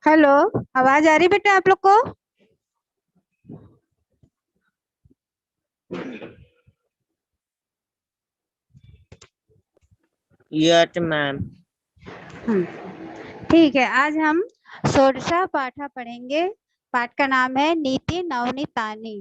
Hello. आवाज आ रही बेटा आप लोग को? Yes ma'am. ठीक है, आज हम षोडशा पाठा पढ़ेंगे। पाठ का नाम है नीति नवनीतानी।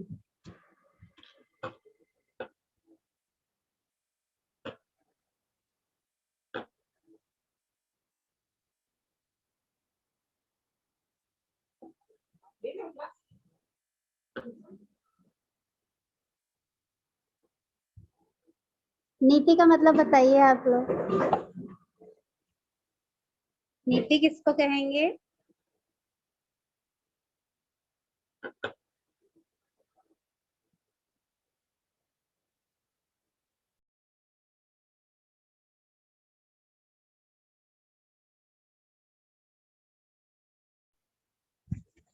नीति का मतलब बताइए आप लोग। नीति किसको कहेंगे?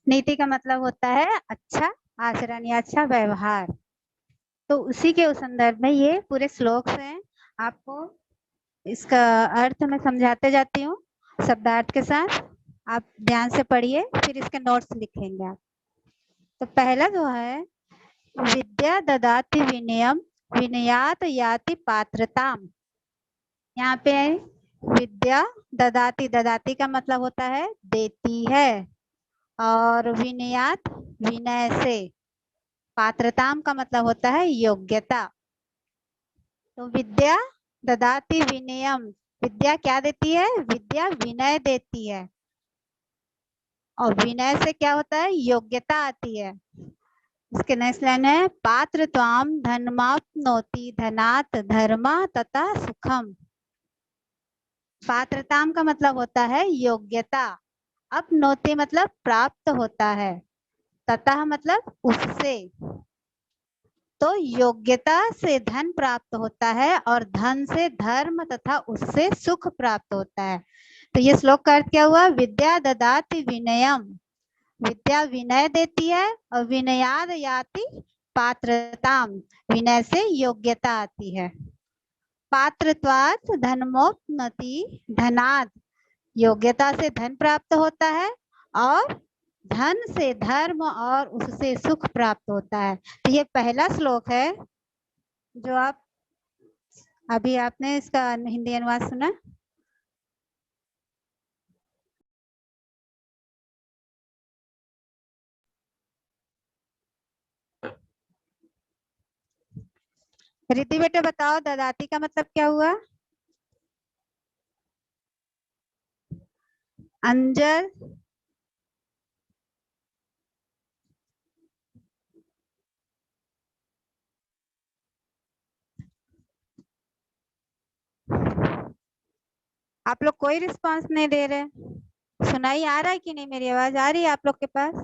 नीति का मतलब होता है अच्छा आचरण या अच्छा व्यवहार। तो उसी के संदर्भ में ये पूरे श्लोक हैं। आपको इसका अर्थ मैं समझाते जाती हूँ शब्दार्थ के साथ। आप ध्यान से पढ़िए, फिर इसके नोट्स लिखेंगे आप। तो पहला जो है, विद्या ददाति विनयम विनयात याति पात्रताम। यहाँ पे विद्या ददाति, ददाति का मतलब होता है देती है, और विनयात विनय से, पात्रताम का मतलब होता है योग्यता। तो विद्या ददाति विनयम, विद्या क्या देती है? विद्या विनय देती है, और विनय से क्या होता है? योग्यता आती है। इसके नेक्स्ट लाइन है पात्र त्वाम धनमाप्नोति धनात् धर्मा तथा सुखम। पात्रताम का मतलब होता है योग्यता, अपनोति मतलब प्राप्त होता है, तथा मतलब उससे। तो योग्यता से धन प्राप्त होता है, और धन से धर्म तथा उससे सुख प्राप्त होता है। तो ये श्लोक का अर्थ क्या हुआ? विद्या ददाति विनयम, विद्या विनय देती है, और विनयाद याति पात्रताम, विनय से योग्यता आती है। पात्रत्वात् धनमोपनति धनाद, योग्यता से धन प्राप्त होता है, और धन से धर्म और उससे सुख प्राप्त होता है। तो ये पहला श्लोक है जो आप अभी आपने इसका हिंदी अनुवाद सुना। रिद्धि बेटे बताओ, ददाती का मतलब क्या हुआ? अंजल, आप लोग कोई रिस्पांस नहीं दे रहे। सुनाई आ रहा है कि नहीं? मेरी आवाज आ रही है आप लोग के पास?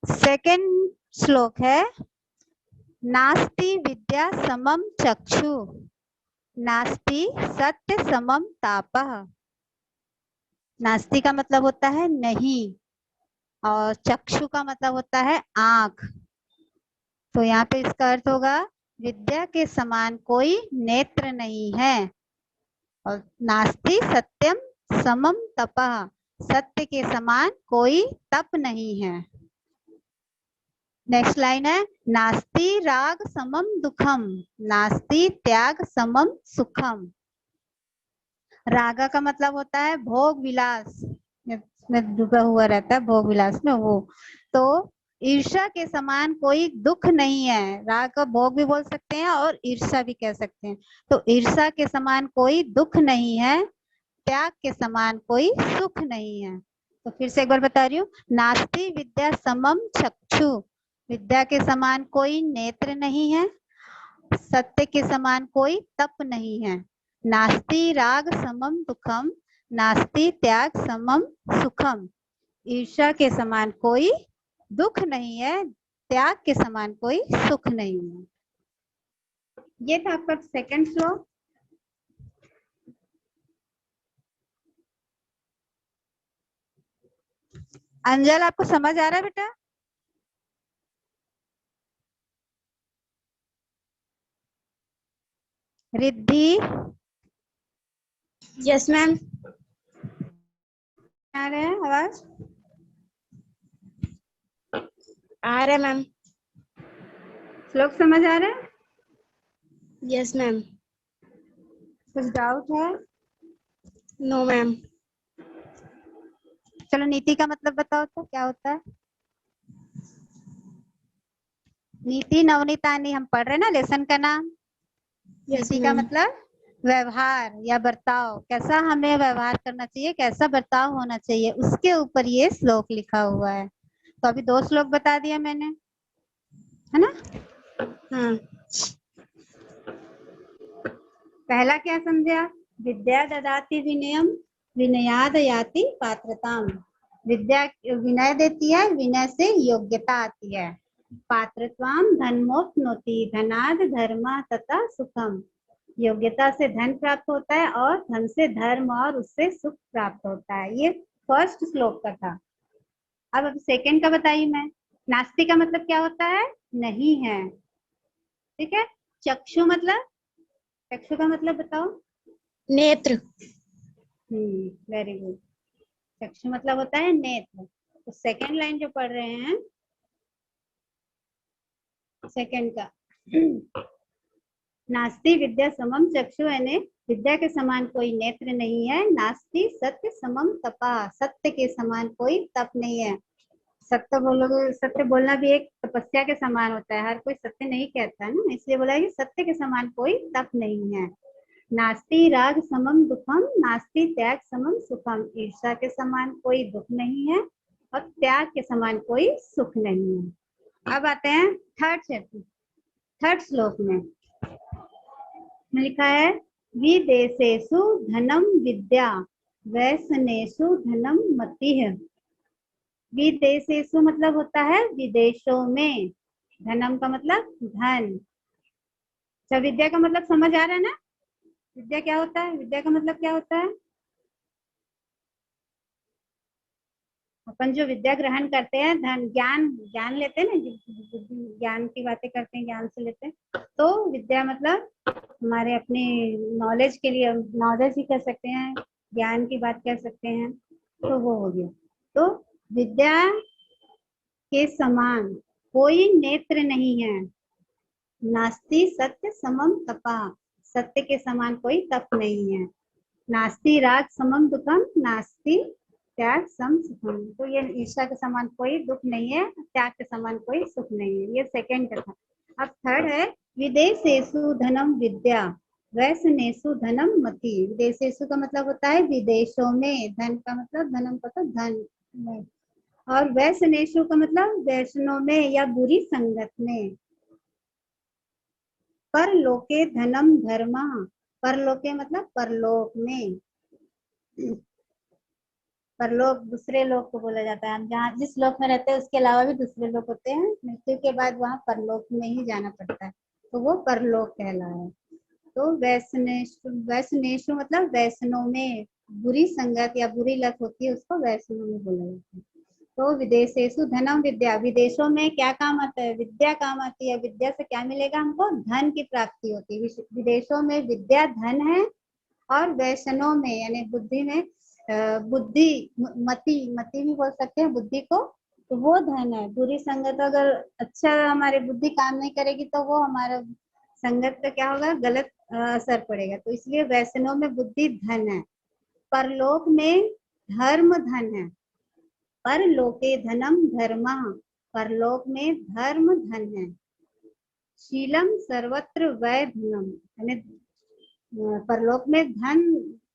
सेकंड श्लोक है, नास्ति विद्या समम चक्षु, नास्ति सत्य समम तापः। नास्ति का मतलब होता है नहीं, और चक्षु का मतलब होता है आंख। तो यहाँ पे इसका अर्थ होगा विद्या के समान कोई नेत्र नहीं है, और नास्ति सत्यम समम तपः, सत्य के समान कोई तप नहीं है। नेक्स्ट लाइन है, नास्ति राग समम दुखम, नास्ति त्याग समम सुखम। रागा का मतलब होता है भोग विलास, में डूबा हुआ रहता है भोग विलास में वो। तो ईर्ष्या के समान कोई दुख नहीं है, राग का भोग भी बोल सकते हैं और ईर्ष्या भी कह सकते हैं। तो ईर्ष्या के समान कोई दुख नहीं है, त्याग के समान कोई सुख नहीं है। तो फिर से एक बार बता रही हूँ, नास्ति विद्या समम चक्षु, विद्या के समान कोई नेत्र नहीं है, सत्य के समान कोई तप नहीं है, नास्ति राग समम दुखम, नास्ति त्याग समम सुखम। ईर्ष्या के समान कोई दुख नहीं है, त्याग के समान कोई सुख नहीं है। ये था आपका सेकंड श्लोक। अंजल, आपको समझ आ रहा है बेटा? Riddhi, yes ma'am. आ रहा है आवाज? आ रहा है मैम। श्लोक समझ आ रहा है? Yes ma'am. कुछ डाउट है? No ma'am. चलो नीति का मतलब बताओ तो क्या होता है? नीति नवनीतानी हम पढ़ रहे हैं ना, लेसन का नाम। यस नीति का मैम। मतलब व्यवहार या बर्ताव, कैसा हमें व्यवहार करना चाहिए, कैसा बर्ताव होना चाहिए, उसके ऊपर ये श्लोक लिखा हुआ है। तो अभी 2 श्लोक बता दिया मैंने, है ना? हाँ। पहला क्या समझे आप? विद्या ददाति विनयम, विनयाद याति पात्रताम। विद्या विनय देती है, विनय से योग्यता आती है। पात्रत्वाम धनमोप्नोति, धनाद धर्म तथा सुखम। योग्यता से धन प्राप्त होता है और धन से धर्म और उससे सुख प्राप्त होता है। ये फर्स्ट श्लोक का था। अब सेकंड का बताइए मैं। नास्ति का मतलब क्या होता है? नहीं है, ठीक है। चक्षु मतलब, चक्षु का मतलब बताओ। नेत्र। Very good. चक्षु मतलब होता है नेत्र। तो सेकंड लाइन जो पढ़ रहे हैं, सेकंड का, नास्ति विद्या समम चक्षु, यानी विद्या के समान कोई नेत्र नहीं है। नास्ति सत्य समम तपा, सत्य के समान कोई तप नहीं है। सत्य बोलोगे, सत्य बोलना भी एक तपस्या के समान होता है, हर कोई सत्य नहीं कहता है ना, इसलिए बोला है कि सत्य के समान कोई तप नहीं है। नास्ति राग समम दुखम, नास्ति त्याग समम सुखम। ईर्ष्या के समान कोई दुख नहीं है और त्याग के समान कोई सुख नहीं है। अब आते हैं थर्ड चैप्टर, थर्ड श्लोक में लिखा है, विदेशेषु धनम विद्या, वैसनेषु धनम मतिः। विदेशेषु मतलब होता है विदेशों में, धनम का मतलब धन। अच्छा, विद्या का मतलब समझ आ रहा है ना? विद्या क्या होता है? विद्या का मतलब क्या होता है? अपन जो विद्या ग्रहण करते हैं, धन ज्ञान, ज्ञान लेते हैं ना, ज्ञान की बातें करते हैं, ज्ञान से लेते हैं। तो विद्या मतलब हमारे अपने नॉलेज के लिए, नॉलेज ही कह सकते हैं, ज्ञान की बात कह सकते हैं, तो वो हो गया। तो विद्या के समान कोई नेत्र नहीं है। नास्ति सत्य समम तपा, सत्य के समान कोई तप नहीं है। नास्ति राग समम दुखम, नास्ति त्याग सम सुखम। तो ये ईर्ष्या के समान कोई दुख नहीं है, त्याग के समान कोई सुख नहीं है। ये सेकंड का था। अब थर्ड है, विदेशेषु धनम विद्या वैश्नेषु धनम मति। विदेशेषु का मतलब होता है विदेशों में, धन का मतलब धनम का तो धन में, और वैश्नेषु का मतलब वैष्णव में या बुरी संगत में। परलोके धनम धर्मा, परलोके मतलब परलोक में, परलोक दूसरे लोक को बोला जाता है। हम जहाँ जिस लोक में रहते हैं उसके अलावा भी दूसरे लोक होते हैं, मृत्यु के बाद वहाँ परलोक में ही जाना पड़ता है, तो वो परलोक कहला है। तो वैष्णेषु, वैष्णेषु मतलब वैष्णव में, बुरी संगत या बुरी लत होती है उसको वैष्णव में बोला जाता है। तो विदेशेषु धनम विद्या, विदेशों में क्या काम आता है, विद्या काम आती है। विद्या से क्या मिलेगा हमको, धन की प्राप्ति होती है। विदेशों में विद्या धन है, और वैष्णव में यानी बुद्धि में, बुद्धि मति, मति भी बोल सकते हैं बुद्धि को, तो वो धन है। बुरी संगत अगर अच्छा हमारी बुद्धि काम नहीं करेगी तो वो हमारा संगत का क्या होगा, गलत असर पड़ेगा। तो इसलिए वैष्णव में बुद्धि धन है। परलोक में धर्म धन है, परलोके धनम धर्मा, परलोक में धर्म धन है। शीलम सर्वत्र वै धनम, यानी परलोक में धन,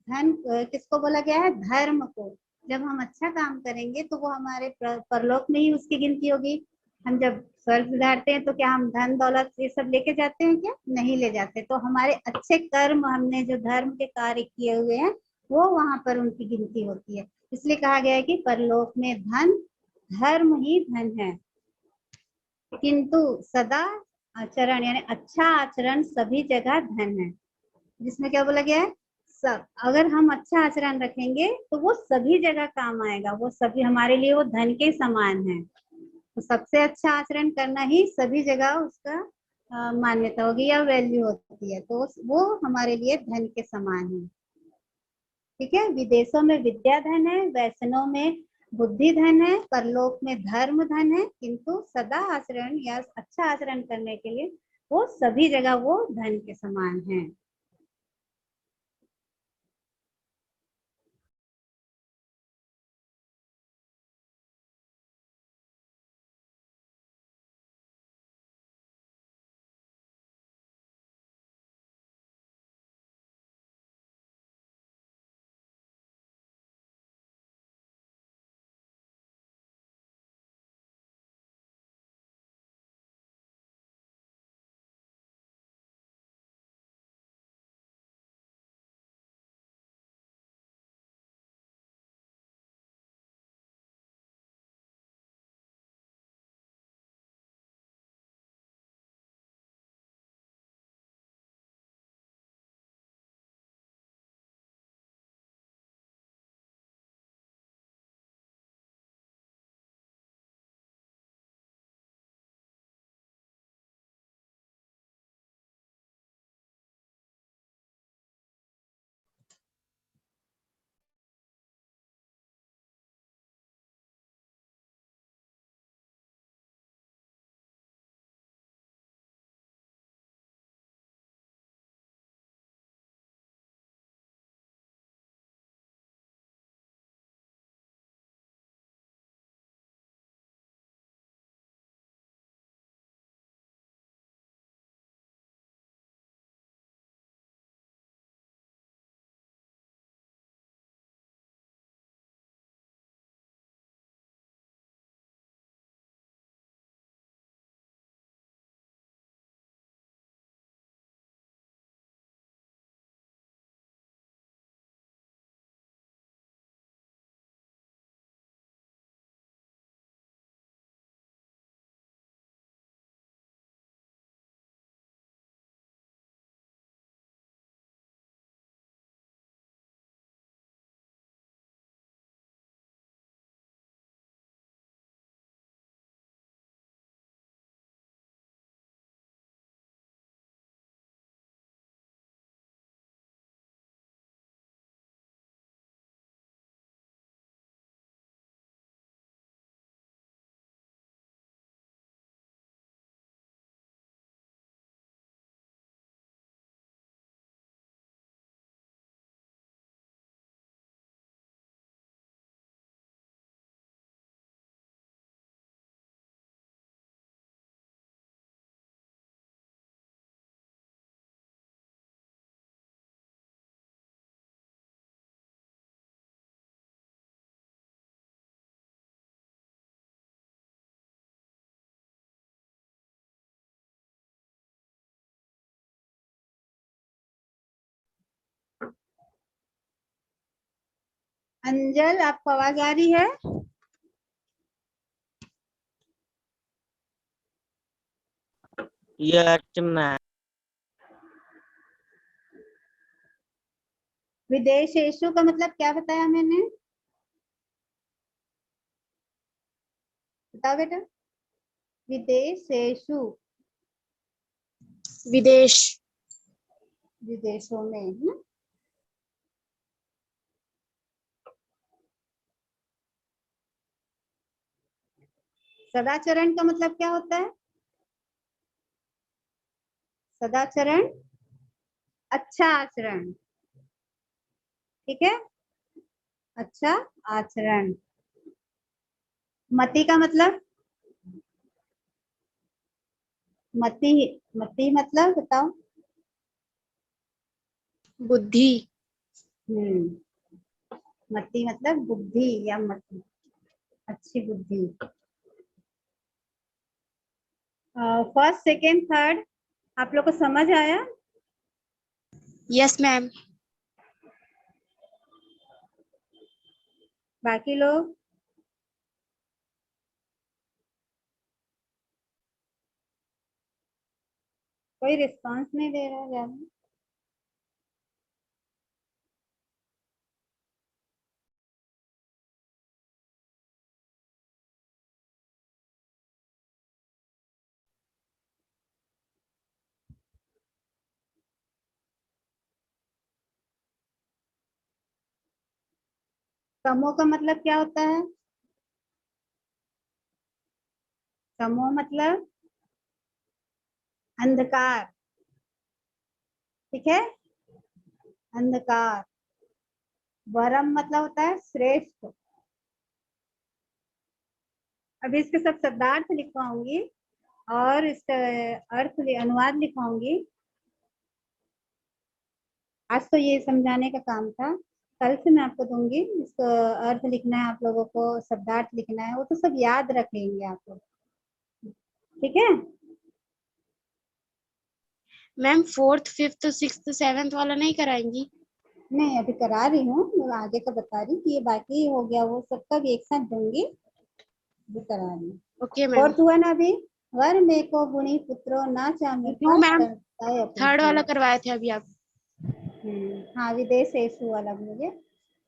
धन किसको बोला गया है, धर्म को। जब हम अच्छा काम करेंगे तो वो हमारे परलोक में ही उसकी गिनती होगी। हम जब स्वर्ग सुधारते हैं तो क्या हम धन दौलत ये सब लेके जाते हैं, क्या नहीं ले जाते। तो हमारे अच्छे कर्म, हमने जो धर्म के कार्य किए हुए हैं वो वहां पर उनकी गिनती होती है। इसलिए कहा गया है कि परलोक में धन, धर्म ही धन है। किंतु सदा आचरण यानी अच्छा आचरण सभी जगह धन है। जिसमें क्या बोला गया है, सब अगर हम अच्छा आचरण रखेंगे तो वो सभी जगह काम आएगा, वो सभी हमारे लिए वो धन के समान है। तो सबसे अच्छा आचरण करना ही सभी जगह उसका मान्यता होगी या वैल्यू होती है, तो वो हमारे लिए धन के समान है। ठीक है, विदेशों में विद्या धन है, वैष्णव में बुद्धि धन है, परलोक में धर्म धन है, किंतु सदा आचरण या अच्छा आचरण करने के लिए वो सभी जगह वो धन के समान है। अंजल, आपको आवाज आ रही है? Yes, ma'am. विदेशेषु का मतलब क्या बताया मैंने? बताओ बेटा। विदेशेषु, विदेश, विदेशों में, है ना? सदाचरण का मतलब क्या होता है? सदाचरण अच्छा आचरण, ठीक है, अच्छा आचरण। मति का मतलब? मति, मति मतलब बताओ। बुद्धि, मति मतलब बुद्धि या मति, अच्छी बुद्धि। फर्स्ट सेकेंड थर्ड आप लोग को समझ आया? Yes ma'am. बाकी लोग? कोई रिस्पांस नहीं दे रहा है ज्यादा। तमो का मतलब क्या होता है? तमो मतलब अंधकार, ठीक है, अंधकार। वरम मतलब होता है श्रेष्ठ। अभी इसके सब शब्दार्थ लिखवाऊंगी और इसका अर्थ अनुवाद लिखवाऊंगी। आज तो ये समझाने का काम था, कल से मैं आपको दूंगी, इसका अर्थ लिखना है आप लोगों को, शब्दार्थ लिखना है, वो तो सब याद रख लेंगे आप लोग, ठीक है। Ma'am fourth fifth sixth seventh वाला नहीं कराएंगी? नहीं, अभी करा रही हूँ, मैं आगे का बता रही कि ये बाकी हो गया, वो सबका भी एक साथ दूंगी, भी करा रही हूँ। Okay ma'am. फोर्थ हुआ ना अभी? वर में को गुणी पुत्रो ना चाहे क्यों मैम, थर्ड वाला अपनी। करवाए थे अभी आप? हाँ, विदेश ऐसु वाला मुझे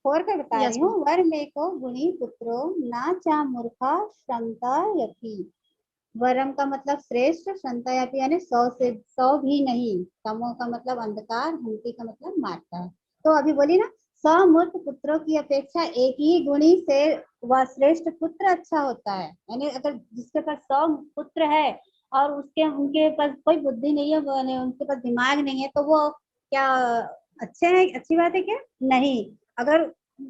फोर का बता रही यस हूँ। मैम। वर में को गुणी पुत्रो ना चा मूर्खा क्षमता यति। वरम का मतलब श्रेष्ठ, क्षमता यति यानी 100 से 100 भी नहीं। तमो का मतलब अंधकार, हंति का मतलब मारता है। तो अभी बोली ना, 100 मूर्ख पुत्रों की अपेक्षा एक ही गुणी से वह श्रेष्ठ पुत्र अच्छा होता है। यानी अगर जिसके पास 100 पुत्र है और उसके उनके पास कोई बुद्धि नहीं है, उनके पास दिमाग नहीं है, तो वो क्या अच्छे हैं? अच्छी बात है क्या? नहीं। अगर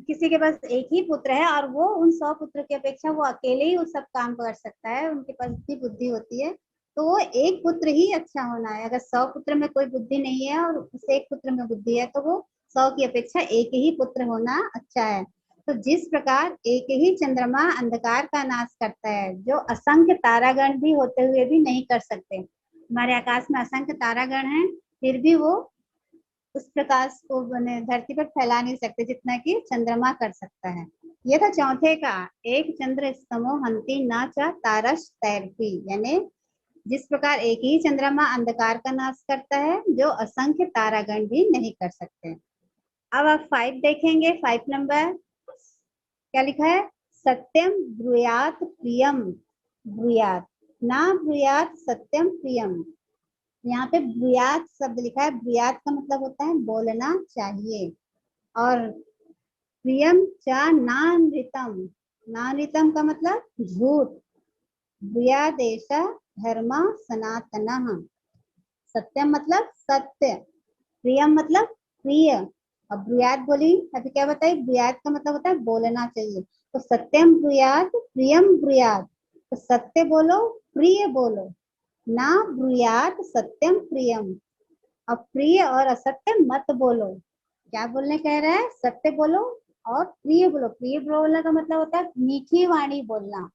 किसी के पास एक ही पुत्र है और वो उन 100 पुत्र की अपेक्षा वो अकेले ही उस सब काम कर सकता है, उनके पास इतनी बुद्धि होती है, तो वो एक पुत्र ही अच्छा होना है। अगर 100 पुत्र में कोई बुद्धि नहीं है और उस एक पुत्र में बुद्धि है, तो वो 100 की अपेक्षा एक ही पुत्र होना अच्छा है। तो जिस प्रकार एक ही चंद्रमा अंधकार का नाश करता है, जो असंख्य तारागण भी होते हुए भी नहीं कर सकते। हमारे आकाश में असंख्य तारागण हैं, फिर भी वो उस प्रकाश को धरती पर फैला नहीं सकते जितना कि चंद्रमा कर सकता है। ये था चौथे का, एक चंद्र स्तमो हंति न च तारस तैरती, यानी जिस प्रकार एक ही चंद्रमा अंधकार का नाश करता है, जो असंख्य तारागण भी नहीं कर सकते। अब आप 5 देखेंगे, 5 नंबर क्या लिखा है? सत्यम ब्रूयात प्रियम, ब्रूयात ना ब्रूयात सत्यम प्रियम। यहाँ पे ब्रूयात शब्द लिखा है। ब्रूयात का मतलब होता है बोलना चाहिए, और प्रियम चा नानृतम, नानृतम का मतलब झूठ। ब्रूयादेश धर्म सनातन, सत्यम मतलब सत्य, प्रियम मतलब प्रिय। अब ब्रूयात बोली, अभी क्या बताई? ब्रूयात का मतलब होता है बोलना चाहिए। तो सत्यम ब्रूयात प्रियम ब्रूयात, तो सत्य बोलो, प्रिय बोलो, ना ब्रूयात सत्यम प्रियम। अब प्रिय और असत्य मत बोलो। क्या बोलने कह रहा है? सत्य बोलो और प्रिय बोलो। प्रिय बोलने का मतलब होता है मीठी वाणी बोलना,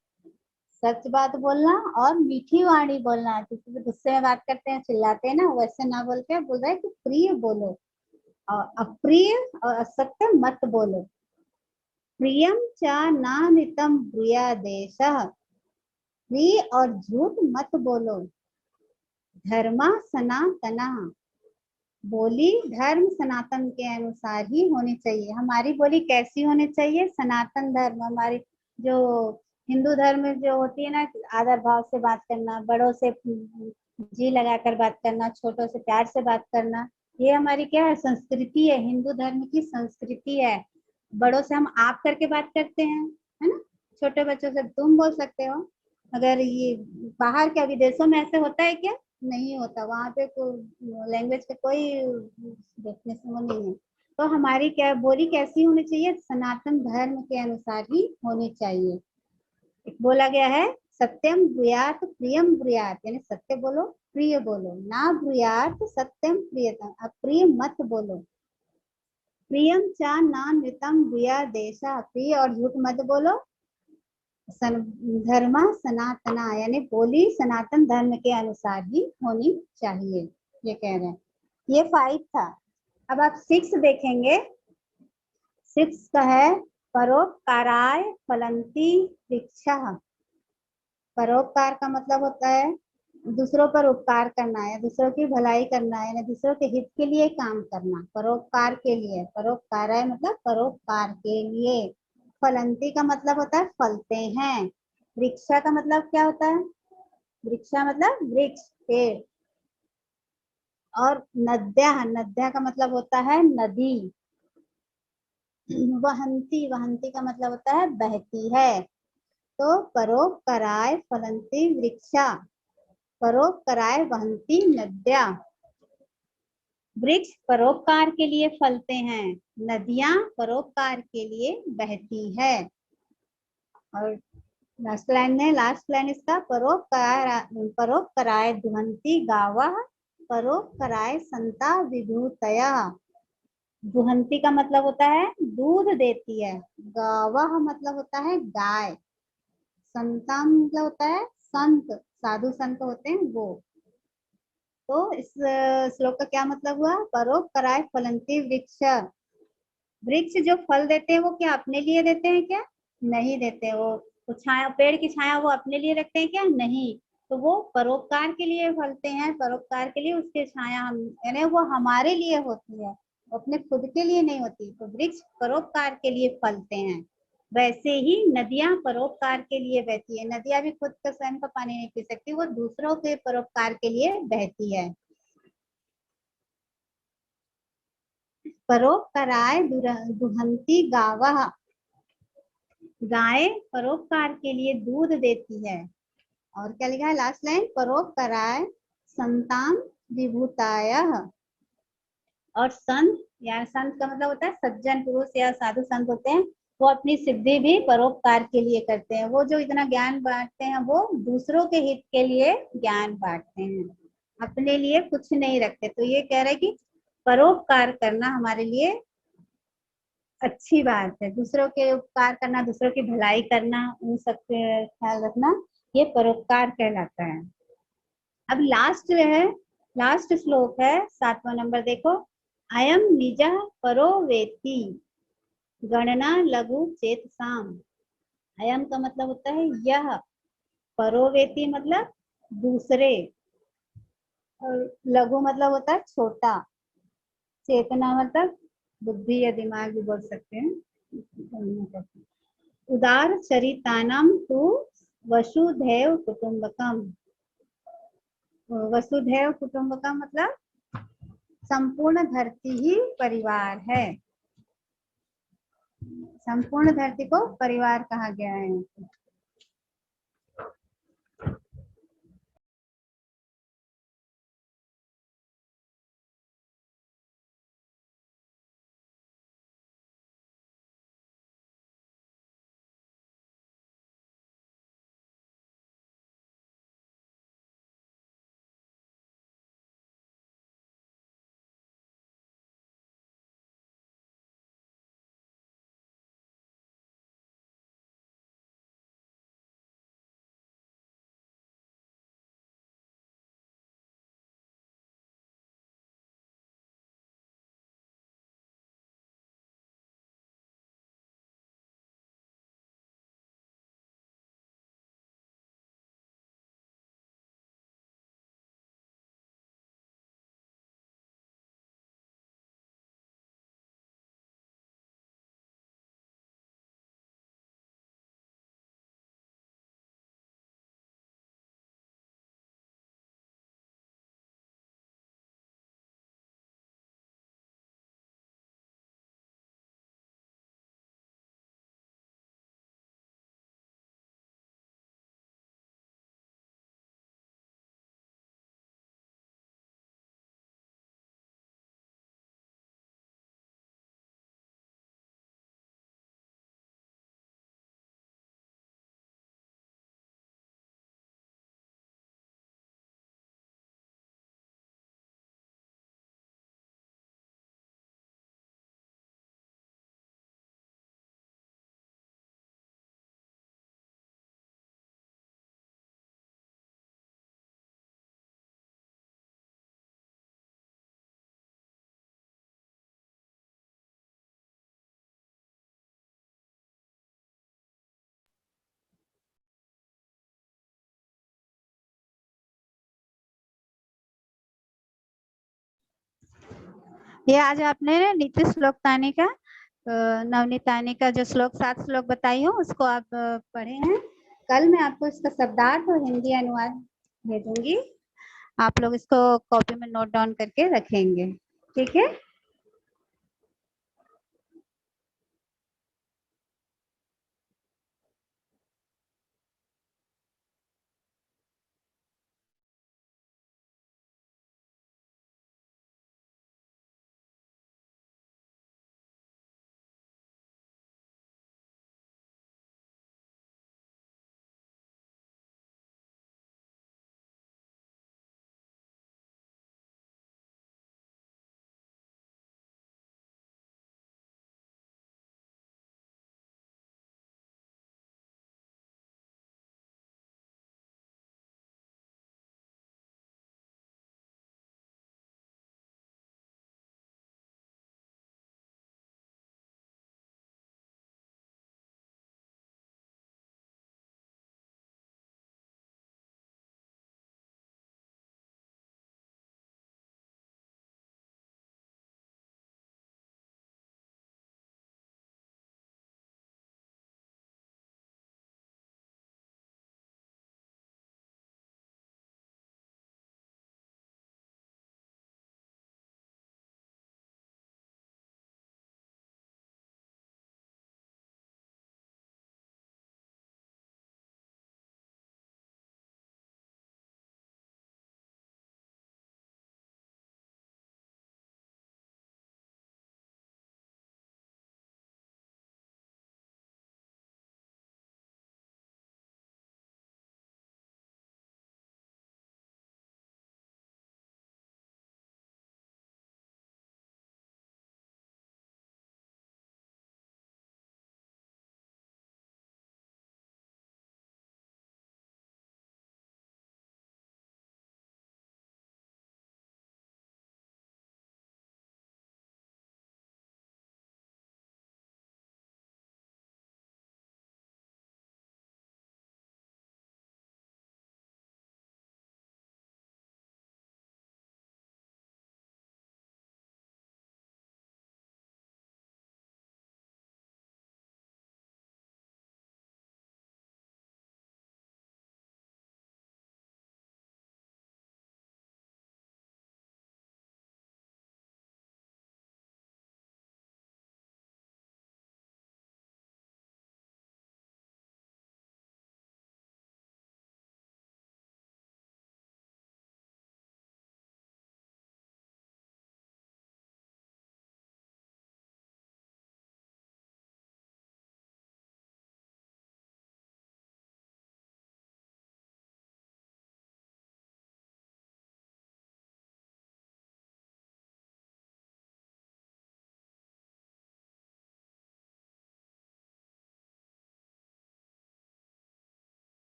सच बात बोलना और मीठी वाणी बोलना। किसी भी गुस्से में बात करते हैं, चिल्लाते हैं ना, वैसे ना बोल के बोल रहा है कि प्रिय बोलो और अप्रिय और असत्य मत बोलो। प्रियम च नानितम ब्रूयादेशः, प्रिय और झूठ मत बोलो। धर्मा सनातना, बोली धर्म सनातन के अनुसार ही होनी चाहिए। हमारी बोली कैसी होनी चाहिए? सनातन धर्म, हमारी जो हिंदू धर्म में जो होती है ना, आदर भाव से बात करना, बड़ों से जी लगाकर बात करना, छोटों से प्यार से बात करना, ये हमारी क्या है? संस्कृति है, हिंदू धर्म की संस्कृति है। बड़ों से हम आप करके बात करते हैं, है ना। छोटे बच्चों से तुम बोल सकते हो। अगर ये बाहर के विदेशों में ऐसे होता है क्या? नहीं होता, वहां पे लैंग्वेज का कोई देखने से वो नहीं है। तो हमारी क्या बोली कैसी होनी चाहिए? सनातन धर्म के अनुसार ही होनी चाहिए। एक बोला गया है, सत्यम ब्रूयात प्रियम ब्रूयात, यानी सत्य बोलो प्रिय बोलो, ना ब्रूयात सत्यम प्रियतम, अप्रिय मत बोलो। प्रियम चा ना नृतम ब्रूया देशा, प्रिय और झूठ मत बोलो। धर्मा सनातना, यानी बोली सनातन धर्म के अनुसार ही होनी चाहिए, ये कह रहे हैं। ये 5 था। अब आप 6 देखेंगे। 6 का है, परोपकाराय फलंती वृक्षा। परोपकार का मतलब होता है दूसरों पर उपकार करना है, दूसरों की भलाई करना है, दूसरों के हित के लिए काम करना, परोपकार के लिए। परोपकाराय मतलब परोपकार के लिए। फलंती का मतलब होता है फलते हैं। वृक्षा का मतलब क्या होता है? वृक्षा मतलब वृक्ष, पेड़। और नद्या, नद्या का मतलब होता है नदी। वहंती, वहंती का मतलब होता है बहती है। तो परोपकाराय फलंती वृक्षा, परोपकाराय वहंती नद्या। वृक्ष परोपकार के लिए फलते हैं, नदियां परोपकार के लिए बहती है। और लास्ट लाइन है, लास्ट लाइन इसका, परोपकार परोपकाराय दुहंती गावः, परोपकाराय संता विभूतया। दुहंती का मतलब होता है दूध देती है, गावः मतलब होता है गाय, संता मतलब होता है संत, साधु संत होते हैं वो। तो इस श्लोक का क्या मतलब हुआ? परोपकाराय फलंती वृक्ष, वृक्ष जो फल देते हैं वो क्या अपने लिए देते हैं क्या? नहीं देते। वो तो छाया, पेड़ की छाया वो अपने लिए रखते हैं क्या? नहीं। तो वो परोपकार के लिए फलते हैं, परोपकार के लिए उसके छाया हम, यानी वो हमारे लिए होती है, अपने खुद के लिए नहीं होती। तो वृक्ष परोपकार के लिए फलते हैं। वैसे ही नदियां परोपकार के लिए बहती है। नदियां भी खुद का स्वयं का पानी नहीं पी सकती, वो दूसरों के परोपकार के लिए बहती है। परोपकाराय दुहंती गावः, गाय परोपकार के लिए दूध देती है। और क्या लिखा है लास्ट लाइन? परोपकाराय संतान विभूतायः। और संत, या संत का मतलब होता है सज्जन पुरुष या साधु संत होते हैं, वो अपनी सिद्धि भी परोपकार के लिए करते हैं। वो जो इतना ज्ञान बांटते हैं वो दूसरों के हित के लिए ज्ञान बांटते हैं, अपने लिए कुछ नहीं रखते। तो ये कह रहे हैं कि परोपकार करना हमारे लिए अच्छी बात है। दूसरों के उपकार करना, दूसरों की भलाई करना, उन सब के ख्याल रखना, ये परोपकार कहलाता है। अब लास्ट है, लास्ट श्लोक है 7वां नंबर देखो। अयम निजः परो वेति, गणना लघु चेतसाम। अयम का मतलब होता है यह, परो वेति मतलब दूसरे, और लघु मतलब होता है छोटा, चेतना मतलब बुद्धि या दिमाग भी बोल सकते हैं। उदार चरितानाम तु वसुधैव कुटुंबकम। वसुधैव कुटुंबकम मतलब संपूर्ण धरती ही परिवार है। संपूर्ण धरती को परिवार कहा गया है। ये आज आपने नीति श्लोक तानी का नवनीत तानी का जो श्लोक 7 श्लोक बताई हूँ उसको आप पढ़े हैं। कल मैं आपको इसका शब्दार्थ और हिंदी अनुवाद भेजूंगी, आप लोग इसको कॉपी में नोट डाउन करके रखेंगे, ठीक है।